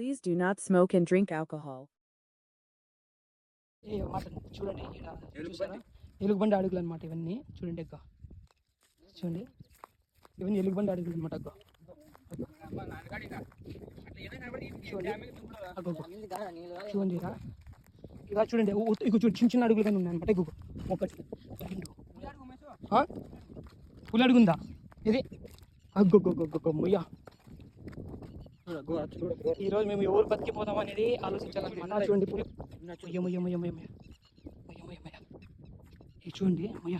Please do not smoke and drink alcohol. చూడండి ఎలుగుబండి అడుగులు అనమాట ఇవన్నీ. చూడండి అక్క, చూడండి ఇవన్నీ ఎలుగుబండి అడుగులు అనమాట అక్క. చూడండి ఇలా చూడండి, ఇక చిన్న చిన్న అడుగులు కానీ ఉన్నాయి అనమాట. ఇక ఒకటి పులి అడుగుందా ఇది? మొయ్యా, ఈరోజు మేము ఎవరు బతికిపోతాం అనేది ఆలోచించాలన్నమాట. చూడండి పులి ఇది చూడండి మొయ్య.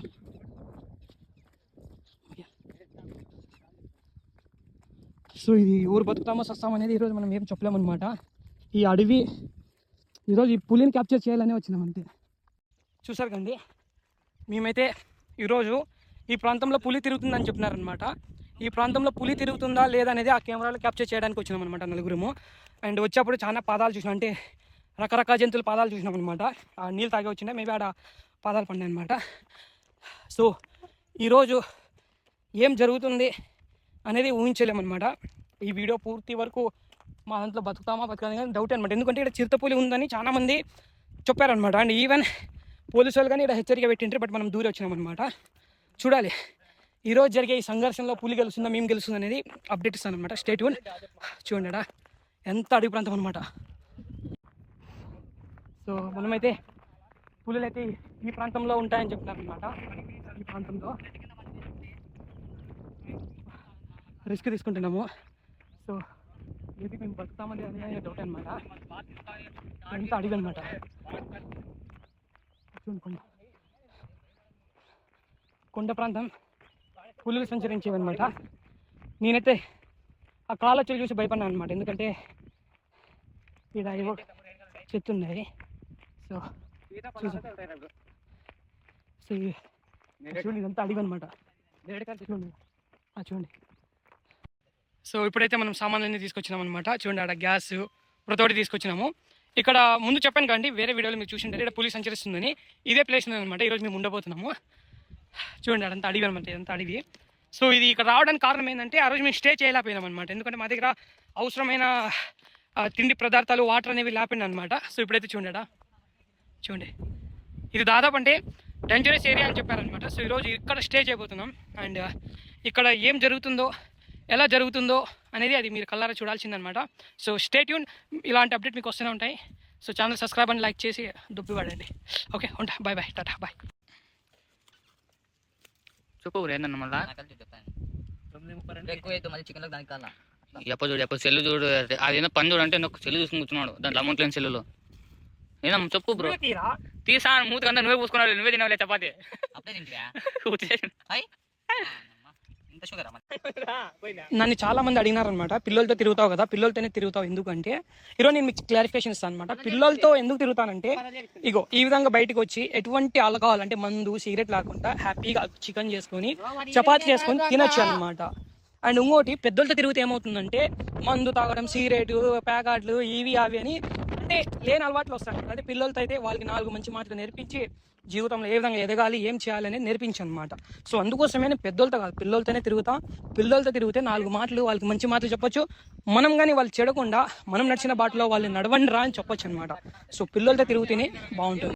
సో ఇది ఎవరు బతుకుతామో సస్తాం అనేది ఈరోజు మనం ఏం చెప్పలేమన్నమాట. ఈ అడవి ఈరోజు ఈ పులిని క్యాప్చర్ చేయాలనే వచ్చినాం అంతే. చూసారు కండి, మేమైతే ఈరోజు ఈ ప్రాంతంలో పులి తిరుగుతుందని చెప్పినారనమాట. ఈ ప్రాంతంలో పులి తిరుగుతుందా లేదా అనేది ఆ కెమెరాలో క్యాప్చర్ చేయడానికి వచ్చినాం అనమాట నలుగురము. అండ్ వచ్చేప్పుడు చాలా పాదాలు చూసినాం, అంటే రకరకాల జంతువుల పాదాలు చూసినాం అనమాట. ఆ నీళ్ళు తాగి వచ్చినాయి, మేబీ ఆడ పాదాలు పడినాయి అనమాట. సో ఈరోజు ఏం జరుగుతుంది అనేది ఊహించలేమన్నమాట. ఈ వీడియో పూర్తి వరకు మా దాంట్లో బతుకుతామా బతకాలి కానీ డౌట్ అనమాట. ఎందుకంటే ఇక్కడ చిరుతపులి ఉందని చాలామంది చెప్పారనమాట. అండ్ ఈవెన్ పోలీసు వాళ్ళు కానీ ఇక్కడ హెచ్చరిక పెట్టింటారు, బట్ మనం దూరం వచ్చినాం అనమాట. చూడాలి ఈరోజు జరిగే ఈ సంఘర్షణలో పులి గెలుస్తుందా మేము గెలుస్తుంది అనేది అప్డేట్ ఇస్తాను అనమాట. Stay tune. చూడండి ఎంత అడవి ప్రాంతం అనమాట. సో మనమైతే పులులు అయితే ఈ ప్రాంతంలో ఉంటాయని చెప్తున్నారనమాట. ఈ ప్రాంతంలో రిస్క్ తీసుకుంటున్నాము. సో ఇది మేము బతుకుతామని అనేది డౌట్ అనమాట. ఎంత అడవి అనమాట. చూడండి కొండ ప్రాంతం, పులులు సంచరించేవన్నమాట. నేనైతే ఆ కాళ్ళొచ్చులు చూసి భయపడినాను అనమాట, ఎందుకంటే ఇక్కడ ఏవో చెట్లు ఉన్నాయి. సో చూడండి ఇదంతా అడిగి అనమాట. చూడండి. సో ఇప్పుడైతే మనం సామాన్లన్నీ తీసుకొచ్చినాం అనమాట. చూడండి ఆడ గ్యాస్ ప్రతోటి తీసుకొచ్చినాము. ఇక్కడ ముందు చెప్పాను కండి, వేరే వీడియోలో మీరు చూసింటారు ఇక్కడ పులి సంచరిస్తుందని. ఇదే ప్లేస్ అనమాట ఈరోజు మేము ఉండబోతున్నాము. చూడండి అదంతా అడివి అనమాట, ఇదంతా అడివి. సో ఇది ఇక్కడ రావడానికి కారణం ఏంటంటే ఆ రోజు మేము స్టే చేయలేకపోయినాం అనమాట. ఎందుకంటే మా దగ్గర అవసరమైన తిండి పదార్థాలు, వాటర్ అనేవి లేకపోయినా అనమాట. సో ఇప్పుడైతే చూడండి ఇది దాదాపు అంటే డేంజరస్ ఏరియా అని చెప్పారనమాట. సో ఈరోజు ఇక్కడ స్టే చేయబోతున్నాం. అండ్ ఇక్కడ ఏం జరుగుతుందో, ఎలా జరుగుతుందో అనేది అది మీరు కళ్ళారా చూడాల్సిందనమాట. సో స్టే ట్యూన్, ఇలాంటి అప్డేట్ మీకు వస్తూనే ఉంటాయి. So channel subscribe and like చేసి దుబ్బి పడండి. ఓకే, ఉంటా, బాయ్ బాయ్, టాటా బాయ్. చెప్పు ఏందన్న మళ్ళా ఎప్పుడు సెల్లు చూడు, అదేదో పని చూడు అంటే నాకు సెల్లు చూసుకుని కూర్చున్నాడు, దాంట్లో అమౌంట్ లేని సెల్లులో. ఏనా చెప్పు బ్రో, తీసా మూతికంతా నువ్వే పూసుకున్నాడు, నువ్వే తినవలే చపాతి. నన్ను చాలా మంది అడిగినారనమాట, పిల్లలతో తిరుగుతావు కదా, పిల్లలతోనే తిరుగుతావు ఎందుకంటే. ఈరోజు నేను మీకు క్లారిఫికేషన్ ఇస్తాను అనమాట. పిల్లలతో ఎందుకు తిరుగుతానంటే, ఇగో ఈ విధంగా బయటకు వచ్చి ఎటువంటి ఆల్కహాల్ అంటే మందు, సిగరెట్ లేకుండా హ్యాపీగా చికెన్ చేసుకొని చపాతి చేసుకొని తినొచ్చు అనమాట. అండ్ ఇంకోటి పెద్దలతో తిరిగితే ఏమవుతుందంటే మందు తాగడం, సిగరెట్ ప్యాకెట్లు ఇవి అవి అని అంటే లేని అలవాట్లు వస్తాయి. అంటే పిల్లలతో అయితే వాళ్ళకి 4 మంచి మాటలు నేర్పించి జీవితంలో ఏ విధంగా ఎదగాలి, ఏం చేయాలి అనేది నేర్పించనమాట. సో అందుకోసమే నేను పెద్దలతో కాదు పిల్లలతోనే తిరుగుతాం. పిల్లలతో తిరిగితే 4 మాటలు వాళ్ళకి మంచి మాటలు చెప్పొచ్చు. మనం కానీ వాళ్ళు చెడకుండా మనం నడిచిన బాటలో వాళ్ళు నడవండి రా అని చెప్పొచ్చు అనమాట. సో పిల్లలతో తిరుగుతూనే బాగుంటుంది.